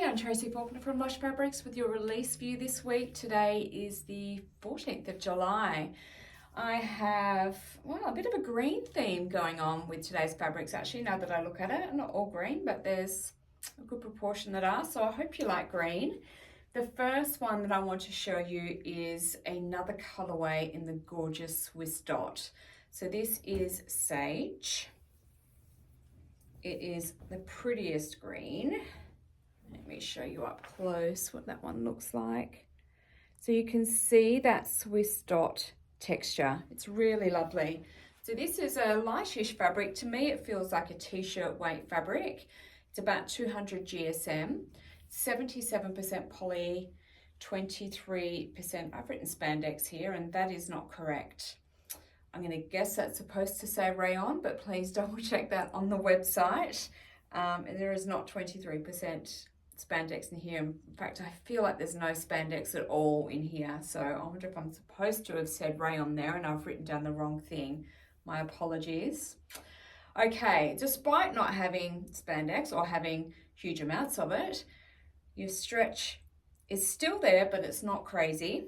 Hi, I'm Tracy Faulkner from Lush Fabrics with your release view this week. Today is the 14th of July. I have, well, a bit of a green theme going on with today's fabrics actually, now that I look at it. Not all green, but there's a good proportion that are, so I hope you like green. The first one that I want to show you is another colorway in the gorgeous Swiss dot. So this is Sage. It is the prettiest green. Let me show you up close what that one looks like. So you can see that Swiss dot texture. It's really lovely. So this is a lightish fabric. To me, it feels like a t-shirt weight fabric. It's about 200 GSM, 77% poly, 23%, I've written spandex here, and that is not correct. I'm going to guess that's supposed to say rayon, but please double check that on the website. And there is not 23% spandex in here. In fact, I feel like there's no spandex at all in here. So I wonder if I'm supposed to have said rayon there and I've written down the wrong thing. My apologies. Okay, despite not having spandex or having huge amounts of it, your stretch is still there, but it's not crazy.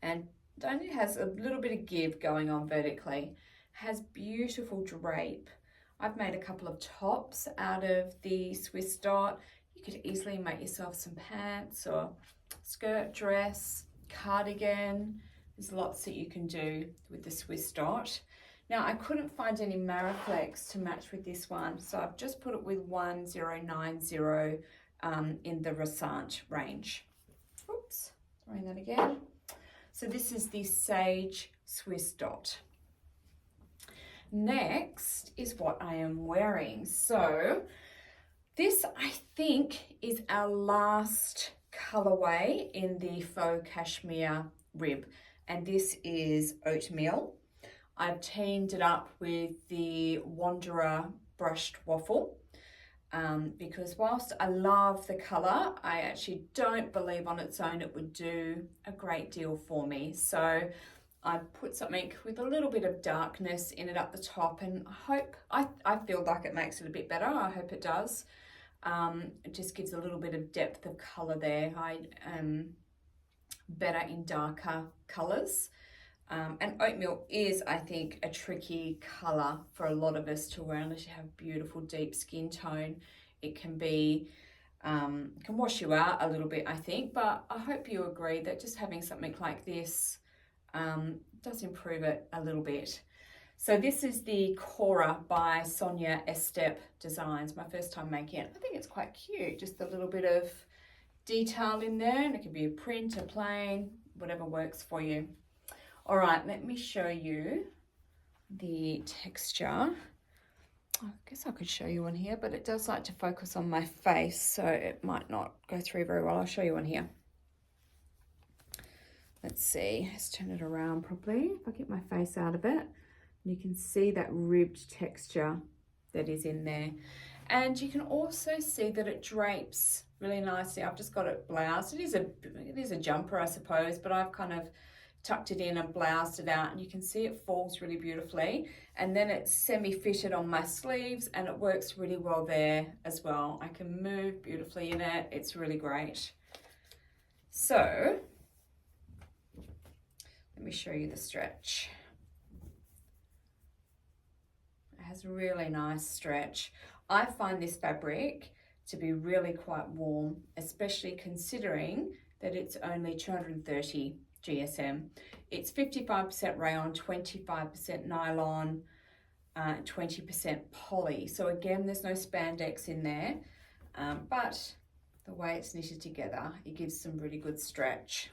And it only has a little bit of give going on vertically. Has beautiful drape. I've made a couple of tops out of the Swiss dot. You could easily make yourself some pants or skirt, dress, cardigan. There's lots that you can do with the Swiss dot. Now, I couldn't find any Mariflex to match with this one, so I've just put it with 1090 in the Resant range. Oops, throwing that again. So this is the Sage Swiss dot. Next is what I am wearing. So this, I think, is our last colorway in the faux cashmere rib, and this is oatmeal. I've teamed it up with the Wanderer brushed waffle because whilst I love the color, I actually don't believe on its own it would do a great deal for me. So I put something with a little bit of darkness in it up the top, and I feel like it makes it a bit better. I hope it does. It just gives a little bit of depth of color there. I am better in darker colors. And oatmeal is, I think, a tricky color for a lot of us to wear unless you have beautiful deep skin tone. It can be, can wash you out a little bit, I think, but I hope you agree that just having something like this does improve it a little bit. So this is the Cora by Sonia Estep Designs, my first time making it. I think it's quite cute, just a little bit of detail in there, and it can be a print, a plain, whatever works for you. All right, let me show you the texture. I guess I could show you one here, but it does like to focus on my face, so it might not go through very well. I'll show you one here. Let's see, let's turn it around properly. If I get my face out of it, you can see that ribbed texture that is in there. And you can also see that it drapes really nicely. I've just got it bloused. It is a jumper, I suppose, but I've kind of tucked it in and bloused it out, and you can see it falls really beautifully. And then it's semi-fitted on my sleeves, and it works really well there as well. I can move beautifully in it. It's really great. So let me show you the stretch. It has a really nice stretch. I find this fabric to be really quite warm, especially considering that it's only 230 GSM. It's 55% rayon, 25% nylon, 20% poly. So again, there's no spandex in there, but the way it's knitted together, it gives some really good stretch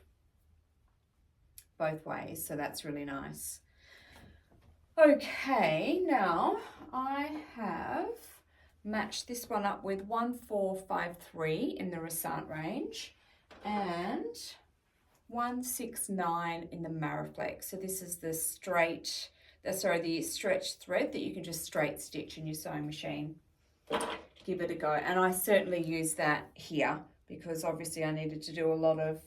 both ways, so that's really nice. Okay, now I have matched this one up with 1453 in the Resant range and 169 in the Mariflex. So this is the the stretch thread that you can just straight stitch in your sewing machine. Give it a go. And I certainly use that here because obviously I needed to do a lot of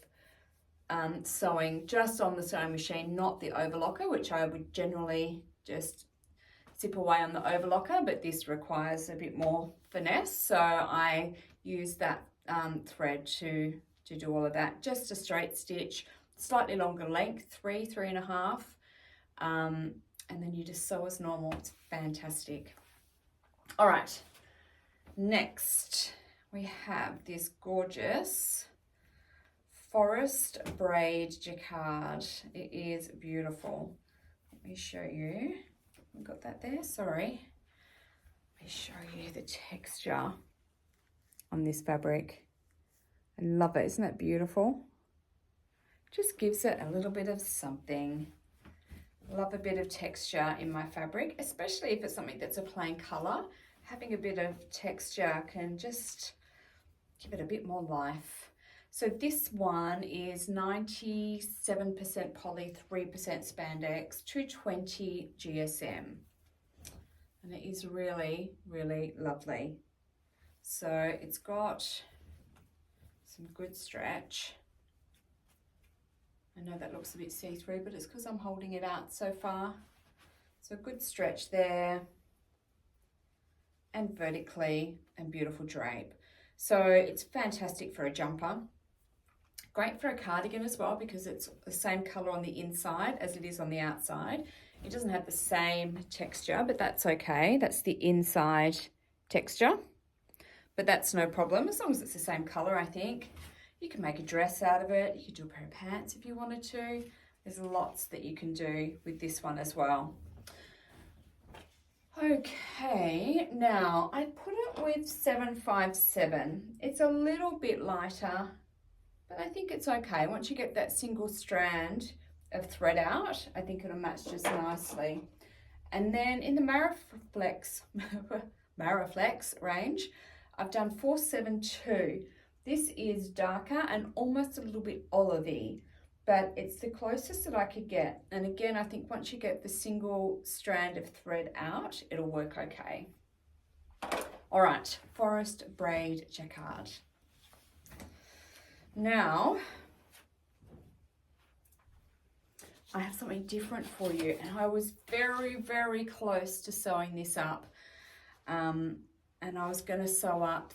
sewing just on the sewing machine, not the overlocker, which I would generally just zip away on the overlocker, but this requires a bit more finesse, so I use that thread to do all of that. Just a straight stitch, slightly longer length, 3.5, and then you just sew as normal. It's fantastic. All right, next we have this gorgeous forest braid jacquard. It is beautiful. Let me show you. We've got that there, sorry. Let me show you the texture on this fabric. I love it, isn't that beautiful? Just gives it a little bit of something. Love a bit of texture in my fabric, especially if it's something that's a plain color. Having a bit of texture can just give it a bit more life. So this one is 97% poly, 3% spandex, 220 GSM. And it is really, really lovely. So it's got some good stretch. I know that looks a bit see-through, but it's because I'm holding it out so far. So good stretch there. And vertically, and beautiful drape. So it's fantastic for a jumper. Great for a cardigan as well, because it's the same color on the inside as it is on the outside. It doesn't have the same texture, but that's okay. That's the inside texture, but that's no problem as long as it's the same color, I think. You can make a dress out of it. You could do a pair of pants if you wanted to. There's lots that you can do with this one as well. Okay, now I put it with 757. It's a little bit lighter, but I think it's okay. Once you get that single strand of thread out, I think it'll match just nicely. And then in the Maraflex range, I've done 472. This is darker and almost a little bit olivey, but it's the closest that I could get. And again, I think once you get the single strand of thread out, it'll work okay. All right, forest braid jacquard. Now, I have something different for you, and I was very, very close to sewing this up. And I was gonna sew up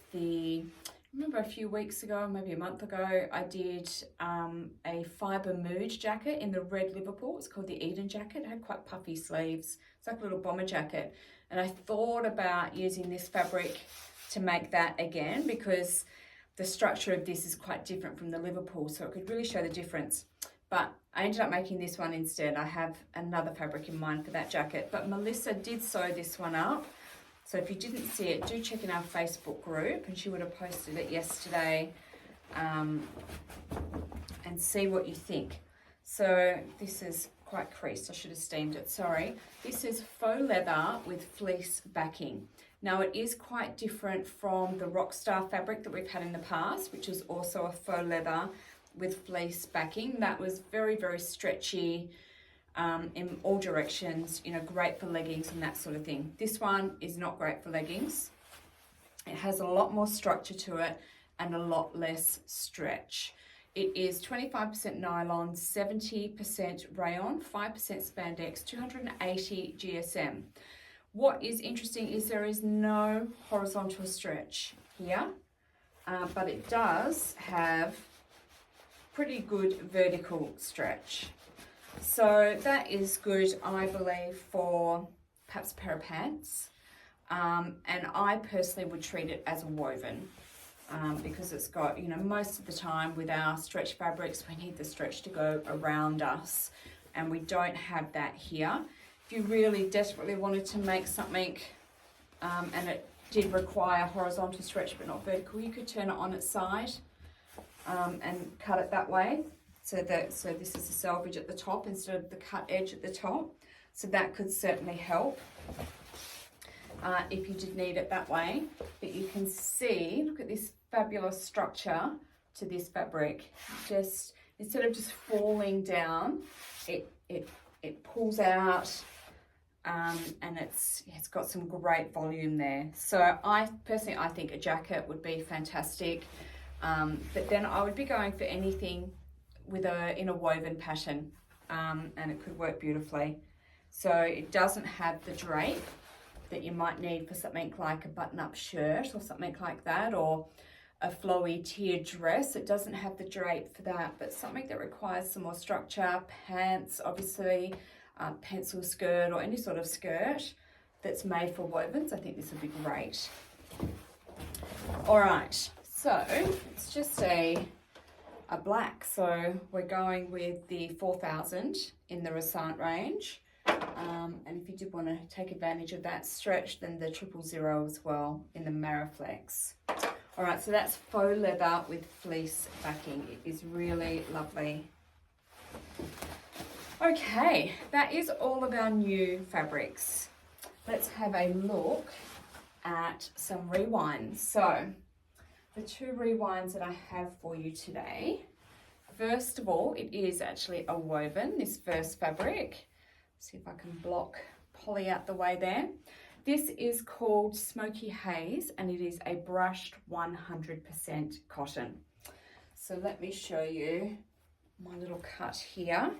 remember a few weeks ago, maybe a month ago, I did a fibre mood jacket in the red Liverpool. It's called the Eden jacket. It had quite puffy sleeves. It's like a little bomber jacket. And I thought about using this fabric to make that again, because the structure of this is quite different from the Liverpool, so it could really show the difference. But I ended up making this one instead. I have another fabric in mind for that jacket. But Melissa did sew this one up. So if you didn't see it, do check in our Facebook group, and she would have posted it yesterday, and see what you think. So this is quite creased. I should have steamed it, sorry. This is faux leather with fleece backing. Now it is quite different from the Rockstar fabric that we've had in the past, which is also a faux leather with fleece backing. That was very, very stretchy, in all directions, you know, great for leggings and that sort of thing. This one is not great for leggings. It has a lot more structure to it and a lot less stretch. It is 25% nylon, 70% rayon, 5% spandex, 280 GSM. What is interesting is there is no horizontal stretch here, but it does have pretty good vertical stretch. So that is good, I believe, for perhaps a pair of pants. And I personally would treat it as a woven, because it's got, you know, most of the time with our stretch fabrics, we need the stretch to go around us, and we don't have that here. If you really desperately wanted to make something, and it did require horizontal stretch but not vertical, you could turn it on its side, and cut it that way. So this is the selvage at the top instead of the cut edge at the top. So that could certainly help if you did need it that way. But you can see, look at this fabulous structure to this fabric. Just instead of just falling down, it pulls out, and it's got some great volume there. So I think a jacket would be fantastic. But then I would be going for anything in a woven pattern, and it could work beautifully. So it doesn't have the drape that you might need for something like a button-up shirt or something like that, or a flowy tiered dress. It doesn't have the drape for that, but something that requires some more structure. Pants, obviously, pencil skirt or any sort of skirt that's made for wovens. I think this would be great. All right, so it's just a black. So we're going with the 4000 in the Resant range. And if you did want to take advantage of that stretch, then the 000 as well in the Mariflex. All right, so that's faux leather with fleece backing. It is really lovely. Okay, that is all of our new fabrics. Let's have a look at some rewinds. So the two rewinds that I have for you today, first of all, it is actually a woven, this first fabric. See if I can block Polly out the way there. This is called Smokey Haze, and it is a brushed 100% cotton. So let me show you my little cut here.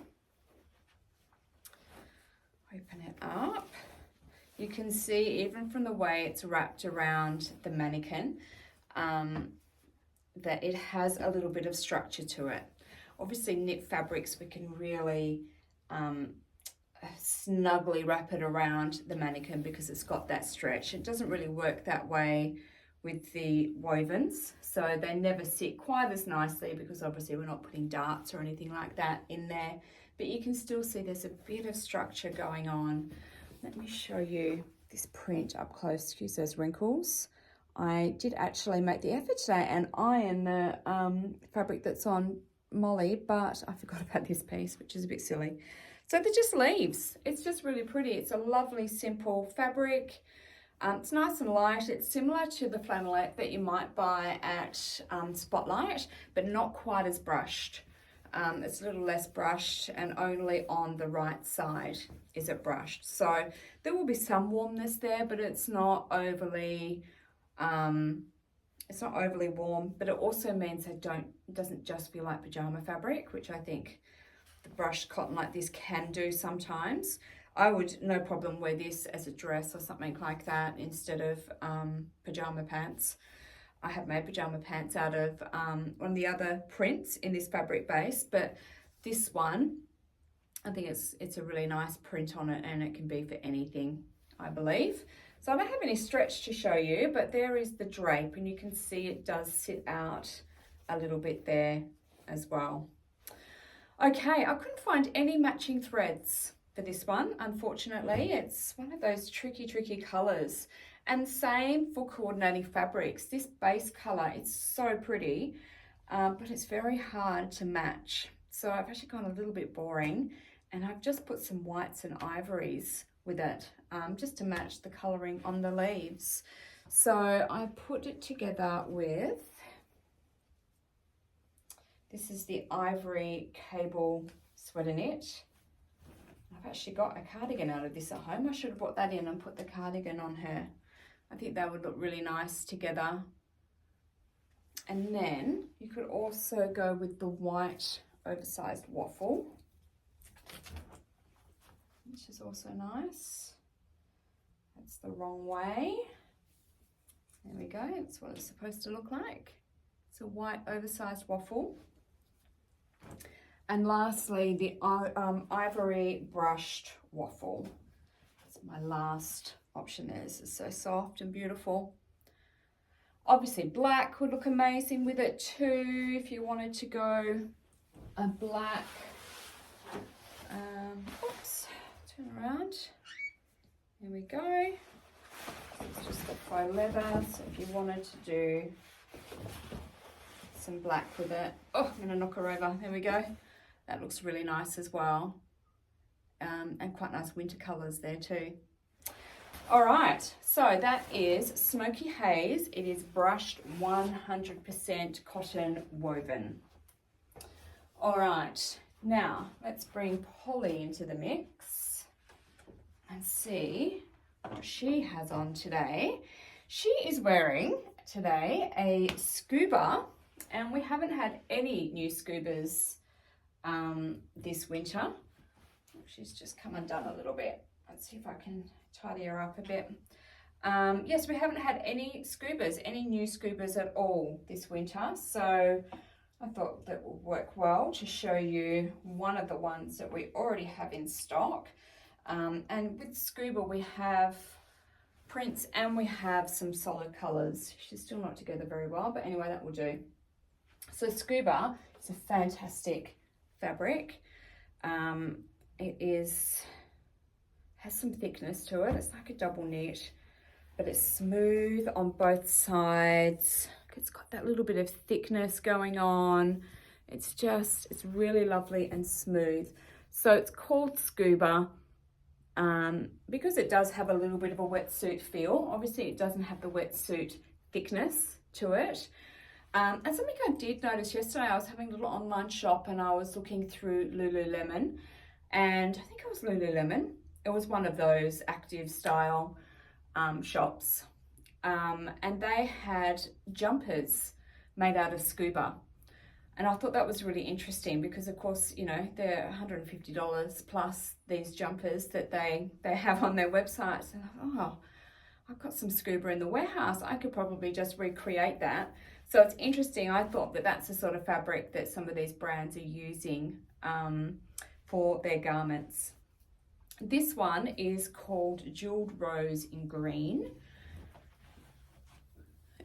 Open it up. You can see, even from the way it's wrapped around the mannequin, that it has a little bit of structure to it. Obviously, knit fabrics, we can really snugly wrap it around the mannequin because it's got that stretch. It doesn't really work that way with the wovens, so they never sit quite as nicely because obviously we're not putting darts or anything like that in there, but you can still see there's a bit of structure going on. Let me show you this print up close. Excuse those wrinkles. I did actually make the effort today and iron the fabric that's on Molly, but I forgot about this piece, which is a bit silly. So they're just leaves. It's just really pretty. It's a lovely, simple fabric. It's nice and light. It's similar to the flannelette that you might buy at Spotlight, but not quite as brushed. It's a little less brushed, and only on the right side is it brushed. So there will be some warmness there, but it's not overly warm, but it also means it doesn't just feel like pajama fabric, which I think the brushed cotton like this can do sometimes. I would no problem wear this as a dress or something like that instead of pajama pants. I have made pajama pants out of one of the other prints in this fabric base, but this one, I think it's a really nice print on it, and it can be for anything, I believe. So I don't have any stretch to show you, but there is the drape, and you can see it does sit out a little bit there as well. Okay, I couldn't find any matching threads for this one, unfortunately. It's one of those tricky colours. And same for coordinating fabrics. This base colour, it's so pretty, but it's very hard to match. So I've actually gone a little bit boring, and I've just put some whites and ivories with it, just to match the colouring on the leaves. So I put it together with, this is the ivory cable sweater knit. I've actually got a cardigan out of this at home. I should have brought that in and put the cardigan on her. I think that would look really nice together. And then you could also go with the white oversized waffle, which is also nice. That's the wrong way. There we go, that's what it's supposed to look like. It's a white oversized waffle. And lastly, the ivory brushed waffle. That's my last option there. This is so soft and beautiful. Obviously black would look amazing with it too, if you wanted to go a black, oops, turn around, there we go. It's just the faux leather, so if you wanted to do some black with it, oh, I'm gonna knock her over, there we go. That looks really nice as well, and quite nice winter colours there too. All right, so that is Smokey Haze. It is brushed 100% cotton woven. All right, now let's bring Polly into the mix and see what she has on today. She is wearing today a Scuba, and we haven't had any new Scubas this winter. She's just come undone a little bit. Let's see if I can tidy her up a bit. Yes, we haven't had any new Scubas at all this winter. So I thought that would work well to show you one of the ones that we already have in stock. And with Scuba, we have prints and we have some solid colors. She's still not together very well, but anyway, that will do. So Scuba is a fantastic fabric. It has some thickness to it. It's like a double knit, but it's smooth on both sides. It's got that little bit of thickness going on. It's really lovely and smooth. So it's called Scuba because it does have a little bit of a wetsuit feel. Obviously it doesn't have the wetsuit thickness to it. And something I did notice yesterday, I was having a little online shop and I was looking through Lululemon, and I think it was Lululemon. It was one of those active style shops. And they had jumpers made out of Scuba. And I thought that was really interesting because of course, you know, they're $150 plus these jumpers that they have on their websites. And I thought, oh, I've got some Scuba in the warehouse. I could probably just recreate that. So it's interesting. I thought that that's the sort of fabric that some of these brands are using for their garments. This one is called Jeweled Rose in Green.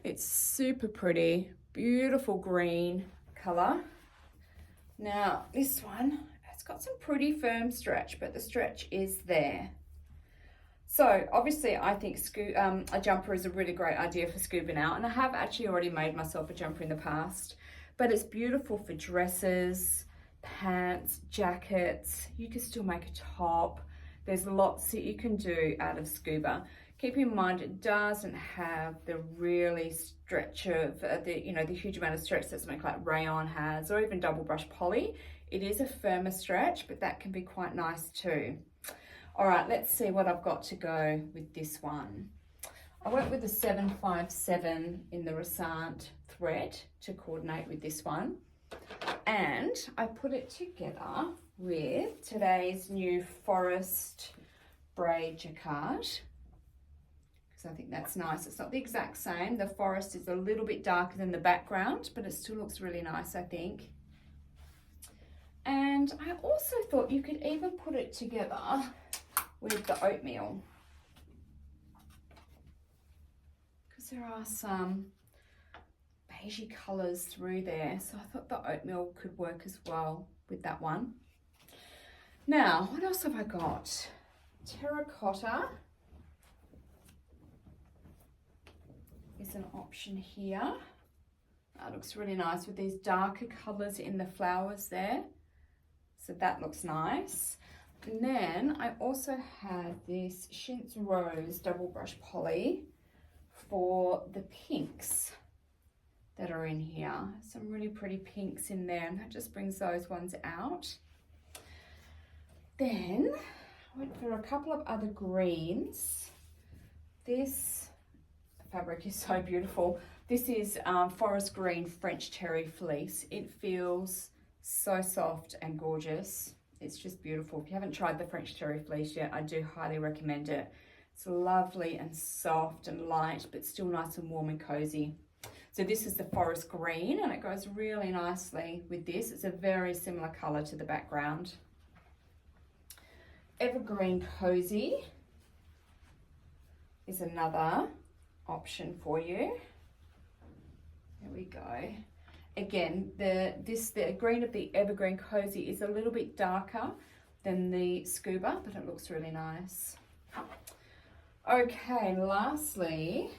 It's super pretty, beautiful green color. Now this one, it's got some pretty firm stretch, but the stretch is there. So obviously I think a jumper is a really great idea for Scuba now, and I have actually already made myself a jumper in the past, but it's beautiful for dresses, pants, jackets. You can still make a top. There's lots that you can do out of Scuba. Keep in mind it doesn't have the really stretch of the huge amount of stretch that something like rayon has, or even double brush poly. It is a firmer stretch, but that can be quite nice too. All right, let's see what I've got to go with this one. I went with the 757 in the Resant thread to coordinate with this one. And I put it together with today's new Forest Braid jacquard, because I think that's nice. It's not the exact same. The forest is a little bit darker than the background, but it still looks really nice, I think. And I also thought you could even put it together with the oatmeal, because there are some beigey colours through there, so I thought the oatmeal could work as well with that one. Now, what else have I got? Terracotta is an option here. That looks really nice with these darker colours in the flowers there, so that looks nice. And then I also had this Chintz Rose double brush poly for the pinks that are in here. Some really pretty pinks in there, and that just brings those ones out. Then I went for a couple of other greens. This fabric is so beautiful. This is forest green French terry fleece. It feels so soft and gorgeous. It's just beautiful. If you haven't tried the French terry fleece yet, I do highly recommend it. It's lovely and soft and light, but still nice and warm and cozy. So this is the forest green, and it goes really nicely with this. It's a very similar color to the background. Evergreen Cozy is another option for you. There we go. Again, the green of the Evergreen Cozy is a little bit darker than the Scuba, but it looks really nice. Okay, lastly,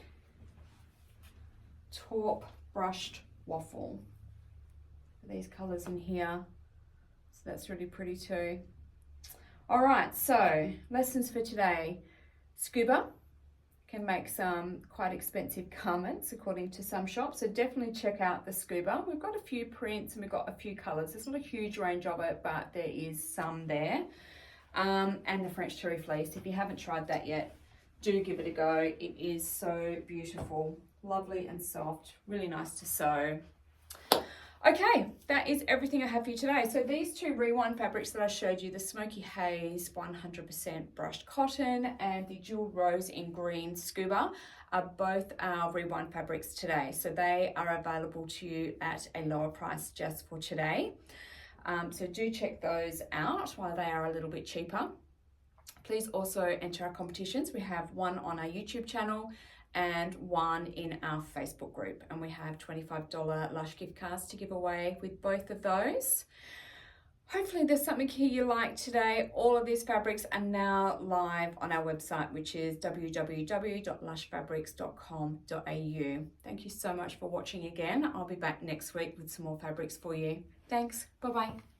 taupe brushed waffle. These colours in here, so that's really pretty too. All right, so lessons for today. Scuba can make some quite expensive garments according to some shops, so definitely check out the Scuba. We've got a few prints and we've got a few colours. There's not a huge range of it, but there is some there. And the French terry fleece, if you haven't tried that yet, do give it a go. It is so beautiful, lovely and soft, really nice to sew. Okay, that is everything I have for you today. So these two rewind fabrics that I showed you, the Smokey Haze 100% brushed cotton and the Jewel Rose in green Scuba, are both our rewind fabrics today. So they are available to you at a lower price just for today. So do check those out while they are a little bit cheaper. Please also enter our competitions. We have one on our YouTube channel and one in our Facebook group. And we have $25 Lush gift cards to give away with both of those. Hopefully there's something here you like today. All of these fabrics are now live on our website, which is www.lushfabrics.com.au. Thank you so much for watching again. I'll be back next week with some more fabrics for you. Thanks. Bye-bye.